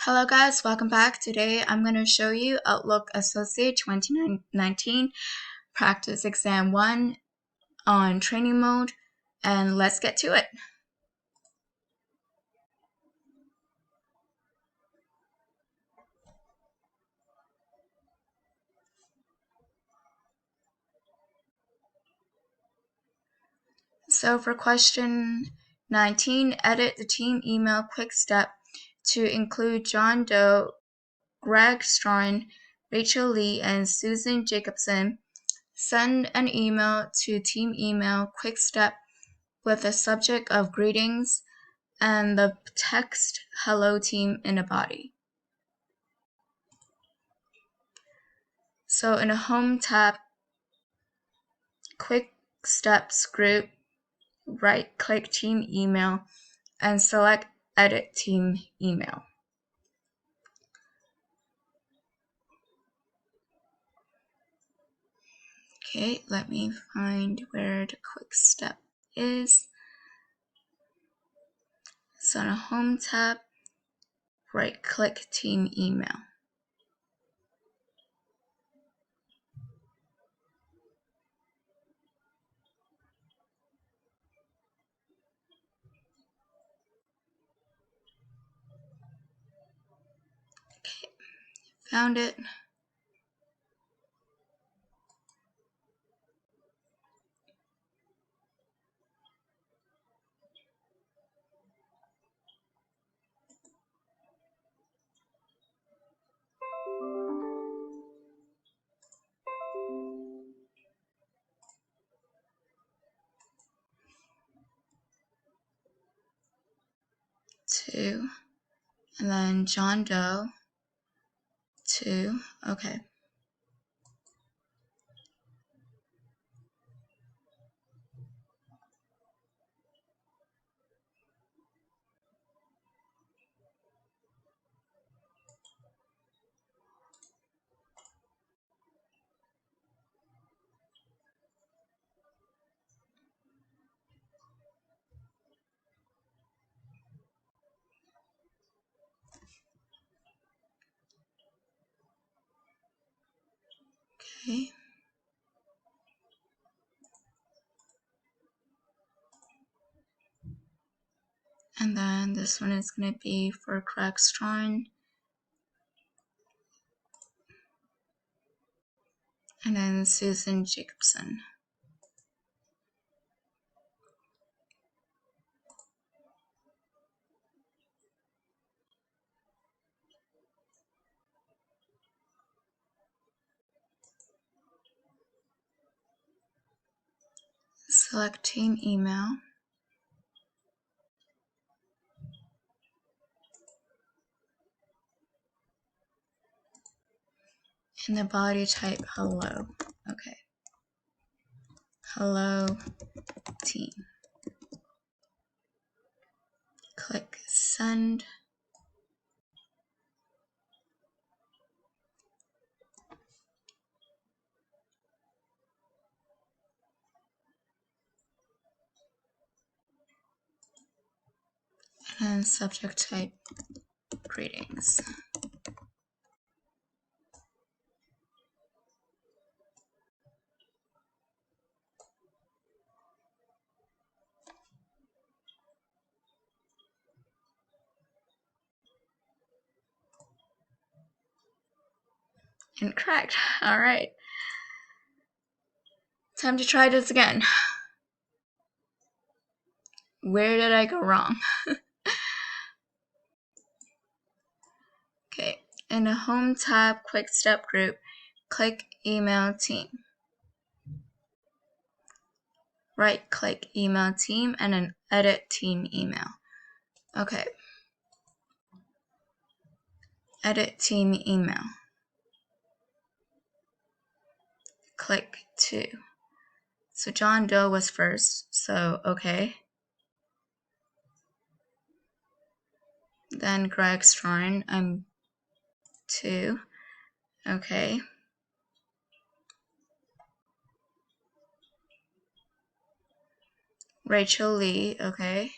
Hello guys, welcome back. Today I'm going to show you Outlook Associate 2019 Practice Exam 1 on training mode, and let's get to it. So for question 19, edit the team email quick step to include John Doe, Greg Strawn, Rachel Lee, and Susan Jacobson. Send an email to team email quick step with the subject of greetings and the text hello team in the body. So in the home tab, quick steps group, right click team email and select edit team email. Okay, let me find where the quick step is. So in the home tab, right click team email. Okay, found it. Two, and then John Doe, 2, okay. Okay. And then this one is going to be for Greg Strawn. And then Susan Jacobson. Select team email. In the body type hello. Okay. Hello team. Click send. And subject type greetings. Incorrect. All right. Time to try this again. Where did I go wrong? Okay. In the home tab, quick step group, click email team. Right click email team and then edit team email. Okay. Edit team email. Click 2. So John Doe was first, so okay. Then Greg Strawn, I'm 2, okay. Rachel Lee, okay.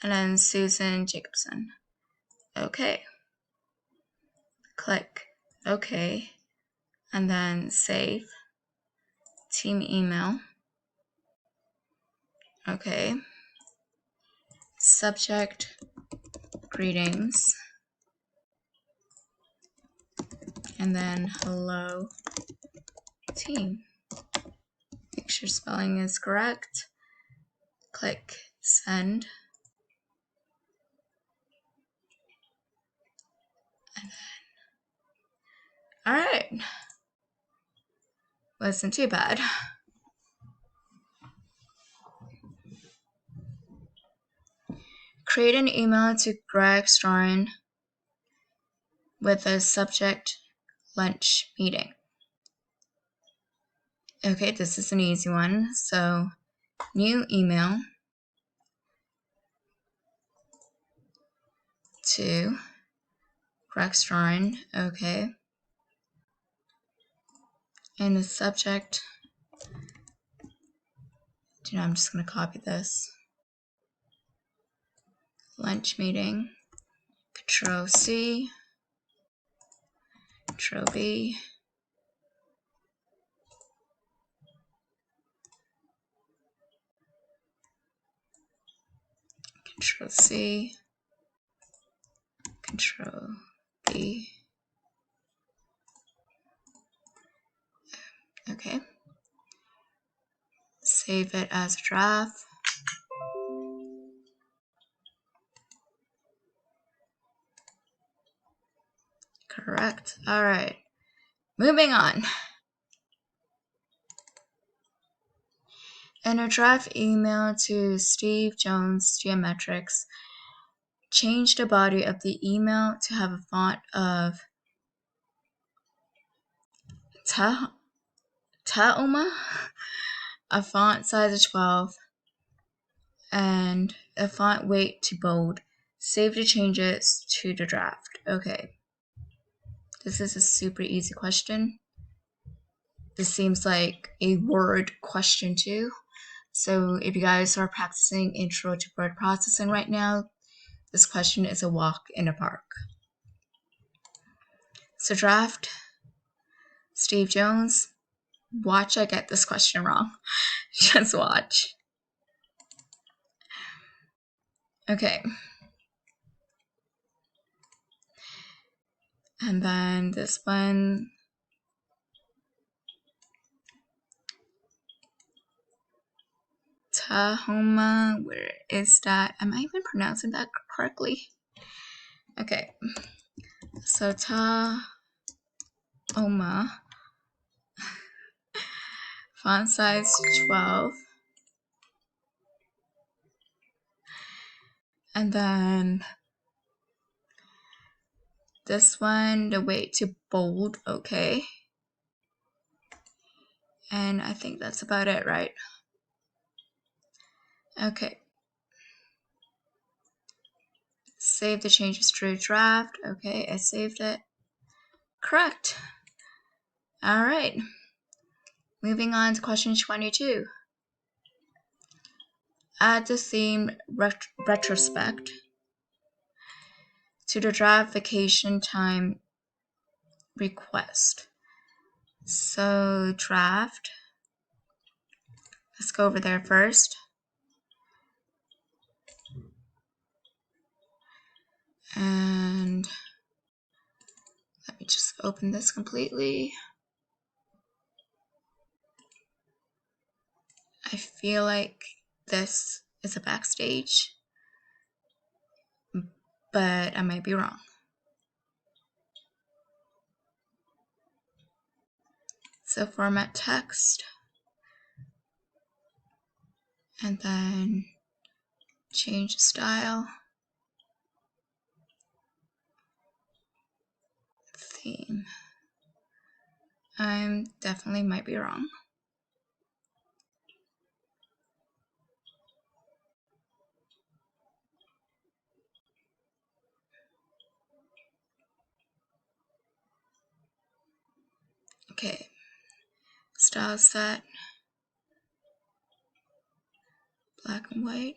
and then Susan Jacobson. Okay. Click OK, and then save. Team email. Okay. Subject, greetings. And then hello, team. Make sure spelling is correct. Click send. All right. Wasn't too bad. Create an email to Greg Strawn with the subject lunch meeting. Okay, this is an easy one. So, new email to Greg Strawn. Okay. And the subject, I'm just going to copy this. Lunch meeting. Control C. Control B. Control C. Control B. Okay. Save it as a draft. Correct. All right. Moving on. In a draft email to Steve Jones, GMetrix, change the body of the email to have a font of Taoma, a font size of 12, and a font weight to bold. Save the changes to the draft. Okay. This is a super easy question. This seems like a word question too. So if you guys are practicing intro to word processing right now, this question is a walk in the park. So draft, Steve Jones, watch I get this question wrong. Just watch. Okay. And then this one, Tahoma, where is that? Am I even pronouncing that correctly? Okay. So Tahoma, font size 12. And then this one, the weight to bold, okay. And I think that's about it, right? Okay. Save the changes to draft. Okay, I saved it. Correct. All right. Moving on to question 22. Add the theme retrospect to the draft vacation time request. So draft. Let's go over there first. And let me just open this completely. I feel like this is a backstage, but I might be wrong. So format text, and then change style, theme. I definitely might be wrong. Okay, style set, black and white.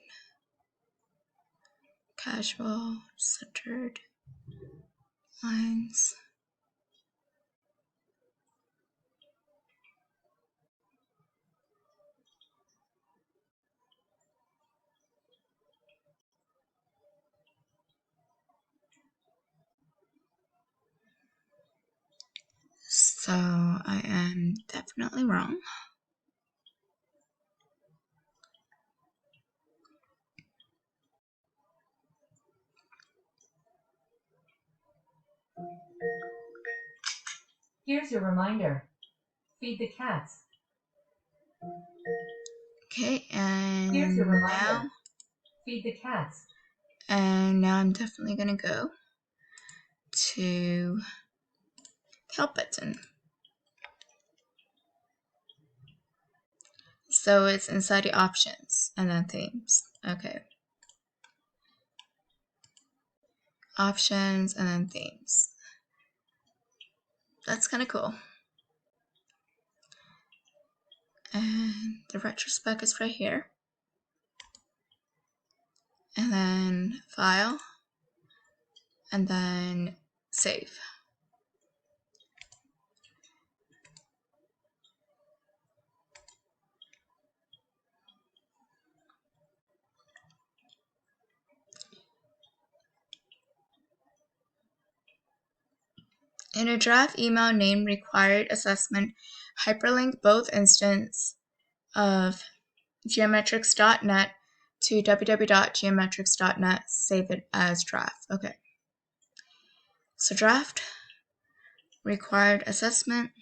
casual, centered lines. So I am definitely wrong. Here's your reminder. Feed the cats. Okay, and here's your reminder. now Feed the cats. And now I'm definitely gonna go to help button. So it's inside the options and then themes. Okay. Options and then themes. That's kind of cool. And the retrospect is right here. And then file. And then save. In a draft email name required assessment, hyperlink both instances of GMetrix.net to www.geometrix.net. Save it as draft. Okay. So draft, required assessment.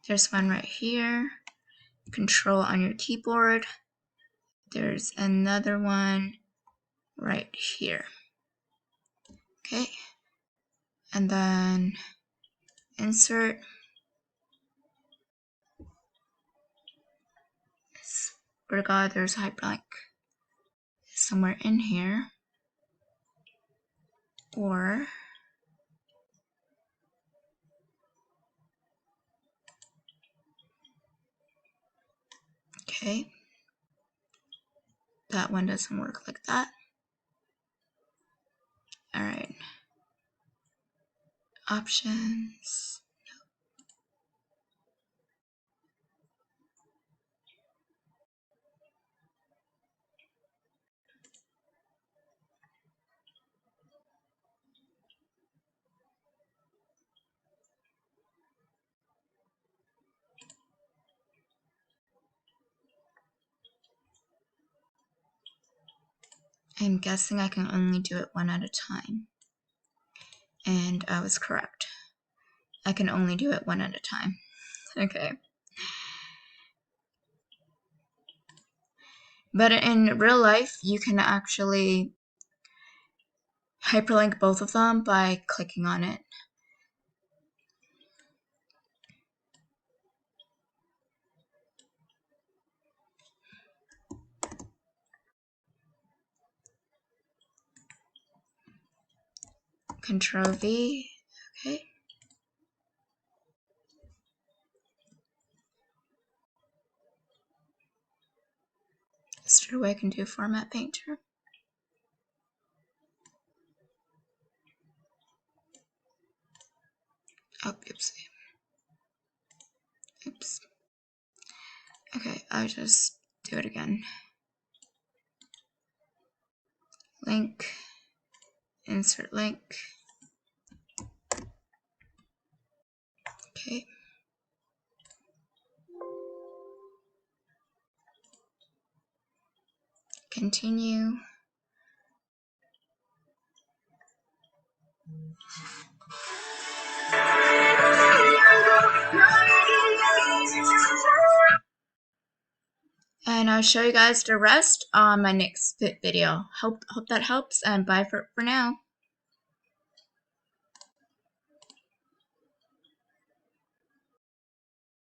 There's one right here. Control on your keyboard. There's another one right here. Okay. And then insert. Swear to God, there's a hyperlink somewhere in here. Or okay. That one doesn't work like that. Alright. Options. I'm guessing I can only do it one at a time. And I was correct. I can only do it one at a time. Okay. But in real life, you can actually hyperlink both of them by clicking on it. Control V. Okay. Straight away I can do Format Painter. Oh, oopsie. Oops. Okay, I'll just do it again. Link. Insert link. Okay. Continue. And I'll show you guys the rest on my next video. Hope that helps, and bye for now.